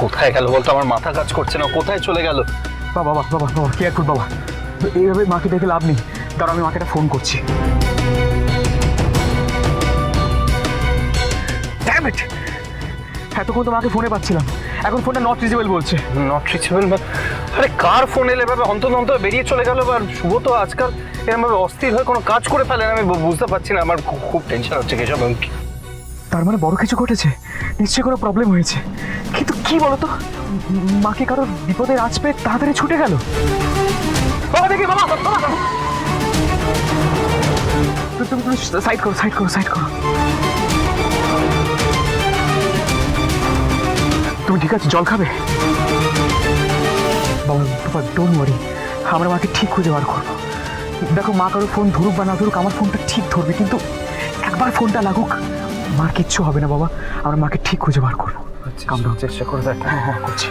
কোথায় গেল বলতো? আমার মাথা কাজ করছে না, কোথায় চলে গেল? বাবা বাবা বাবা বাবা কেয়ারফুল বাবা, এইভাবে মাকে দেখে লাভ নেই। কারণ আমি মাকে একটা ফোন করছি। Damn it! এতক্ষণ তো মাকে ফোনে পাচ্ছিলাম, এখন ফোনটা নট রিচেবল বলছে। Not reachable? আরে কার ফোন এলে এভাবে অন্তত বেরিয়ে চলে গেল? আর শুভ তো আজকাল এরকমভাবে অস্থির হয়ে কোনো কাজ করে ফেলেন, আমি বুঝতে পারছি না। আমার খুব টেনশন হচ্ছে কেশব। তার মানে বড় কিছু ঘটেছে, নিশ্চয়ই কোনো প্রবলেম হয়েছে। কিন্তু কি বলতো, মাকে কারোর বিপদের আঁচ পেয়ে তাড়াতাড়ি ছুটে গেল। বাবা দেখি, বাবা তুমি সাইড করো, সাইড করো, সাইড করো। তুমি ঠিক আছে? জল খাবে? বাবা বাবা ডোন্ট ওয়ারি, আমরা মাকে ঠিক খুঁজে বার করবো। দেখো, মা কারোর ফোন ধরুক বা না ধরুক, আমার ফোনটা ঠিক ধরবে। কিন্তু একবার ফোনটা লাগুক, মার কিচ্ছু হবে না বাবা। আমরা মাকে ঠিক খুঁজে বার করবো। চেষ্টা করে দেখ। হ্যাঁ হ্যাঁ করছি।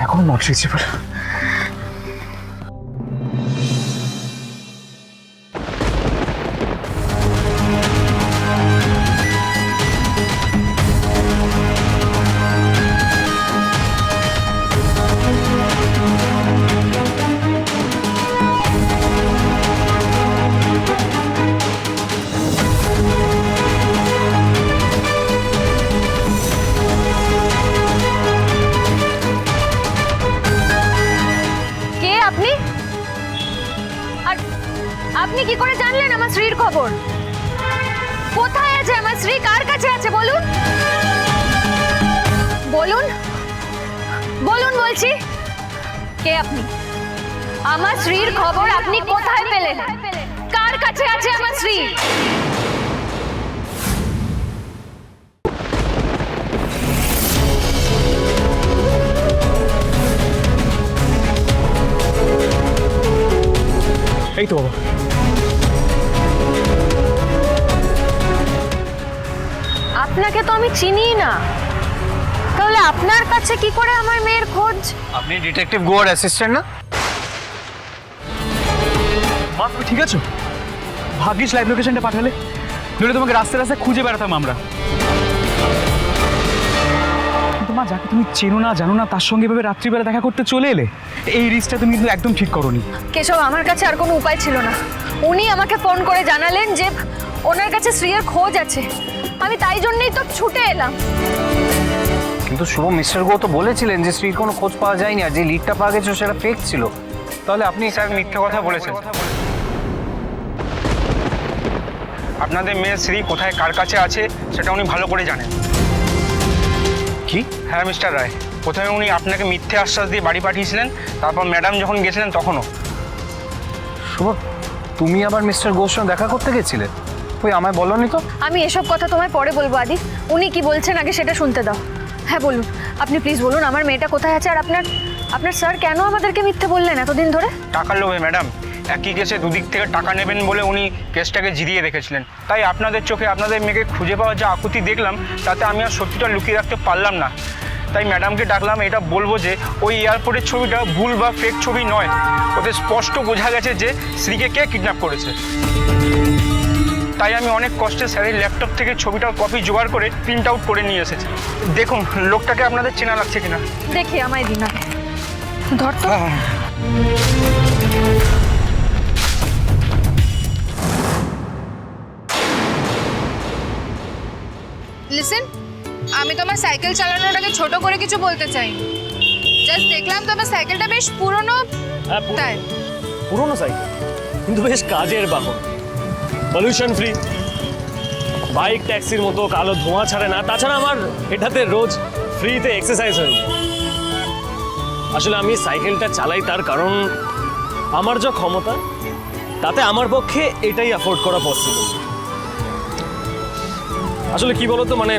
এখনো নট রিচেবল। আপনি কি করে জানলেন আমার স্ত্রীর খবর? কোথায় আছে আমার স্ত্রী? কার কাছে আছে বলুন? বলুন বলুন বলছি। কে আপনি? আমার স্ত্রীর খবর আপনি কোথায় পেলেন? কার কাছে আছে আমার স্ত্রী? এই তো বাবা। আপনাকে তো আমি চিনি না, তাহলে আপনার কাছে কি করে আমার মেয়ের খোঁজ? আপনি ডিটেকটিভ গোয়ার অ্যাসিস্ট্যান্ট না? মা তুমি ঠিক আছো? ভাগ্যিস লাইভ লোকেশনটা পাঠালে, নইলে তোমাকে রাস্তায় রাস্তায় খুঁজে বেড়াতাম আমরা। কিন্তু মা, যাকে তুমি চেনো না জানো না তার সঙ্গে এভাবে রাত্রিবেলা দেখা করতে চলে এলে, এই রিস্কটা তুমি কিন্তু একদম ঠিক করোনি। কেশব, আমার কাছে আর কোনো উপায় ছিল না। উনি আমাকে ফোন করে জানালেন যে ওনার কাছে স্ত্রীর খোঁজ আছে। আমি তাই জন্যই তো ছুটে এলাম। কিন্তু শুভ, মিস্টার গো তো বলেছিলেন যে স্ত্রীর কোনো খোঁজ পাওয়া যায়নি, আর যে লিডটা পাওয়া গেছে সেটা ফেক ছিল। তাহলে আপনি স্যার মিথ্যে কথা বলেছেন। আপনাদের মেয়ের স্ত্রী কোথায় কার কাছে আছে সেটা উনি ভালো করে জানেন। কি? হ্যাঁ মিস্টার রায়, প্রথমে উনি আপনাকে মিথ্যে আশ্বাস দিয়ে বাড়ি পাঠিয়েছিলেন, তারপর ম্যাডাম যখন গেছিলেন তখনও। শুভ, তুমি আবার মিস্টার গোর সঙ্গে দেখা করতে গেছিলে? ওই আমায় বলোনি তো। আমি এসব কথা তোমায় পরে বলবো আদি। উনি কি বলছেন আগে সেটা শুনতে দাও। হ্যাঁ বলুন, আপনি প্লিজ বলুন আমার মেয়েটা কোথায় আছে। আর আপনার স্যার কেন আমাদেরকে মিথ্যে বললেন এতদিন ধরে? টাকার লোভে ম্যাডাম, একই কেসে দুদিক থেকে টাকা নেবেন বলে উনি কেসটাকে জিরিয়ে রেখেছিলেন। তাই আপনাদের চোখে আপনাদের মেয়েকে খুঁজে পাওয়ার যা আকুতি দেখলাম, তাতে আমি আর সত্যিটা লুকিয়ে রাখতে পারলাম না। তাই ম্যাডামকে ডাকলাম এটা বলবো যে ওই এয়ারপোর্টের ছবিটা ভুল বা ফেক ছবি নয়। ওতে স্পষ্ট বোঝা গেছে যে স্ত্রীকে কে কিডন্যাপ করেছে। তাই আমি অনেক কষ্টে স্যারের ল্যাপটপ থেকে ছবিটার কপি জোগাড় করে প্রিন্ট আউট করে নিয়ে এসেছি। দেখুন লোকটাকে আপনাদের চেনা লাগছে কিনা। দেখি আমায় দিন আগে। ধর তো। লিসেন, আমি তোমার সাইকেল চালানোটাকে ছোট করে কিছু বলতে চাই। জাস্ট দেখলাম তোমার সাইকেলটা বেশ পুরনো। তাই পুরনো সাইকেল, কিন্তু বেশ কাজের বাহন, পলিউশন ফ্রি, বাইক ট্যাক্সির মতো কালো ধোঁয়া ছাড়ে না। তাছাড়া আমার এটাতে রোজ ফ্রিতে এক্সারসাইজ হয়ে যায়। আসলে আমি সাইকেলটা চালাই তার কারণ আমার যা ক্ষমতা তাতে আমার পক্ষে এটাই অ্যাফোর্ড করা পসিবল। আসলে কি বলতো, মানে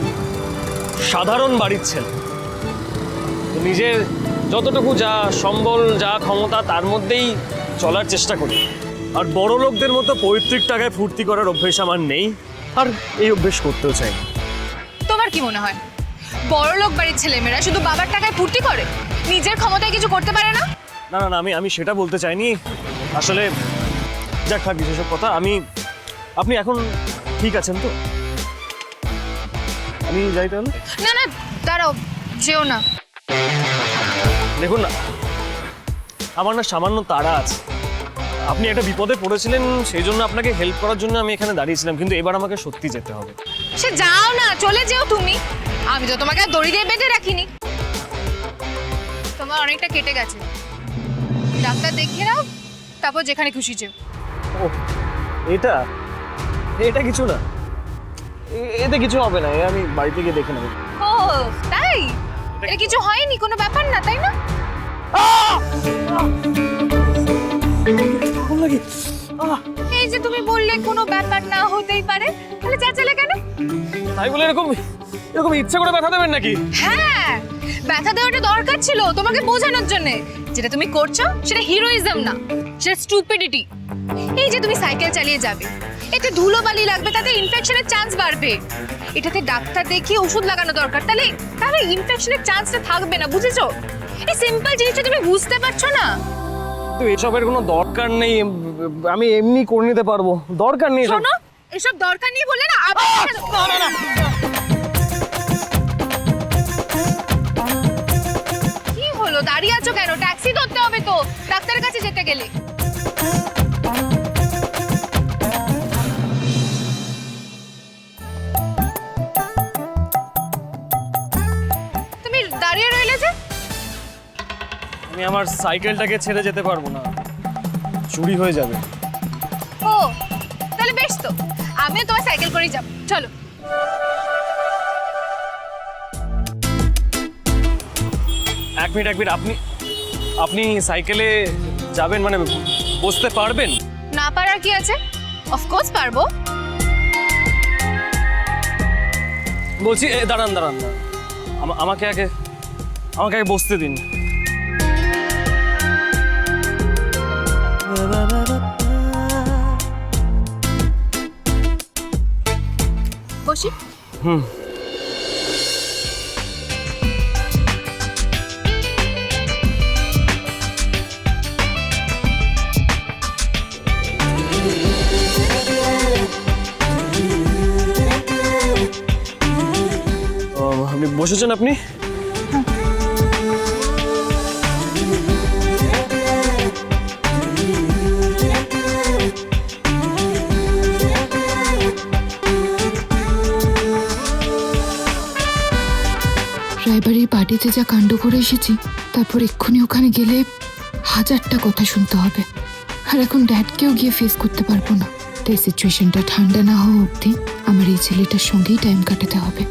সাধারণ বাড়ির ছেলে, নিজের যতটুকু যা সম্বল যা ক্ষমতা তার মধ্যেই চলার চেষ্টা করি। আর বড় লোকদের মতো পৈতৃক টাকায় ফুর্তি করার অভ্যেস আমার নেই, আর এই অভ্যেস করতেও চাই। তোমার কি মনে হয় বড় লোক বাড়ির ছেলেমেয়েরা শুধু বাবার টাকায় ফুর্তি করে, নিজের ক্ষমতায় কিছু করতে পারে না? না না না, আমি সেটা বলতে চাইনি। আসলে যাক থাক সেসব কথা। আপনি এখন ঠিক আছেন তো? আমি যাই তাহলে। না না, দাঁড়াও, যেও না। দেখুন না, আমার না সামান্য তাড়া আছে। আপনি একটা বিপদে পড়েছিলেন, সেই জন্য আপনাকে হেল্প করার জন্য আমি এখানে দাঁড়িয়েছিলাম, কিন্তু এবার আমাকে সত্যি যেতে হবে। সে যাও না, চলে যেও তুমি। আমি তো তোমাকে আর দড়ি দিয়ে বেঁধে রাখিনি। তোমার অনেকটা কেটে গেছে, ডাক্তার দেখিয়ে নাও, তারপর যেখানে খুশি যেও। ও, এটা এটা কিছু না, এতে কিছু হবে না, আমি বাড়িতে গিয়ে দেখে নেব। ও তাই? এটা কিছু হয়নি, কোনো ব্যাপার না, তাই না? এই যে তুমি বললে কোনো ব্যাপার না, হতেই পারে, তাহলে চেঁচালে কেন? তাই বলে এরকম এরকম ইচ্ছে করে ব্যথা দেবেন নাকি? হ্যাঁ, ব্যথা দেওয়াটা দরকার ছিল তোমাকে বোঝানোর জন্য। যেটা তুমি করছো সেটা হিরোইজম না, সেটা স্টুপিডিটি। এই যে তুমি সাইকেল চালিয়ে যাবে, এতে ধুলোবালি লাগবে, তাতে ইনফেকশনের চান্স বাড়বে। এটাতে ডাক্তার দেখিয়ে ওষুধ লাগানো দরকার, তাহলে তাহলে ইনফেকশনের চান্সটা থাকবে না, বুঝেছো? এই সিম্পল জিনিসটা তুমি বুঝতে পারছো না? তো এসবের কোনো দরকার নেই, আমি এমনি করে নিতে পারবো, দরকার নেই এসব। শোনো, এসব দরকার নেই বলে না আবার না। কি হলো, দাঁড়িয়ে আছো কেন? ট্যাক্সি ধরতে হবে তো ডাক্তারের কাছে যেতে গেলে। তুমি দাঁড়িয়ে রইলে যে? আমি আমার সাইকেলটাকে ছেড়ে যেতে পারবো না, চুরি হয়ে যাবে। ও তাহলে বেশ, তো আমিও তোমার সাইকেল করেই যাব, চলো। এক মিনিট, আপনি সাইকেলে যাবেন মানে বসতে পারবেন? না পারার কি আছে, অফকোর্স পারবো। বলছি দাঁড়ান, আমাকে আগে বসতে দিন। বসি। হুম। আপনি বসেছেন? আপনি রায়বাড়ির পার্টিতে যা কাণ্ড করে এসেছি, তারপর এক্ষুনি ওখানে গেলে 1000টা কথা শুনতে হবে, আর এখন ড্যাডকেও গিয়ে ফেস করতে পারবো না। তাই সিচুয়েশনটা ঠান্ডা না হওয়া অবধি আমার এই ছেলেটার সঙ্গেই টাইম কাটাতে হবে,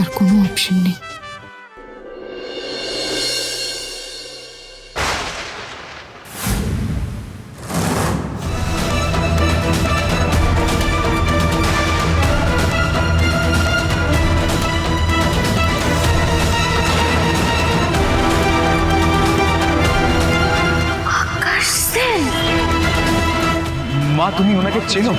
আর কোনো অপশন নেই। মা, তুমি ওনাকে চেনো?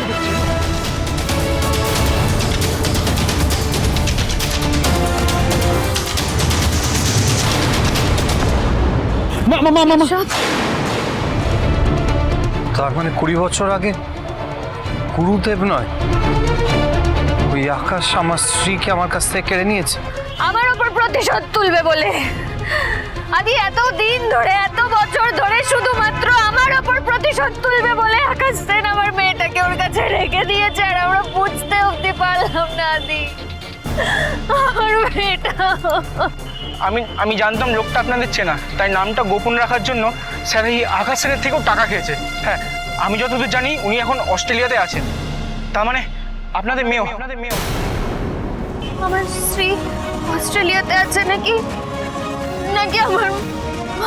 তার মানে 20 বছর আগে গুরুদেব নয়, ওই আকাশ আমার স্ত্রীকে আমার কাছ থেকে কেড়ে নিয়েছে। আমার উপর প্রতিশোধ তুলবে বলে আদি এত দিন ধরে, এত বছর ধরে শুধুমাত্র আমার উপর প্রতিশোধ তুলবে বলে আকাশ সেন আমার মেয়েটাকে ওর কাছে রেখে দিয়েছে, আর আমরা বুঝতে অবধি পারলাম না। আদি, আমার মেয়েটা। আমি জানতাম লোকটা আপনাদের চেনা, তাই নামটা গোপন রাখার জন্য স্যার এই আকাশ স্যারের থেকেও টাকা খেয়েছে। হ্যাঁ, আমি যতদূর জানি উনি এখন অস্ট্রেলিয়াতে আছেন। তার মানে আপনাদের মেয়েও। আমার স্ত্রী অস্ট্রেলিয়াতে আছে নাকি নাকি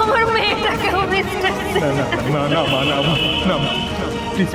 আমার মেয়েটাকেও মিস্টার না, প্লিজ।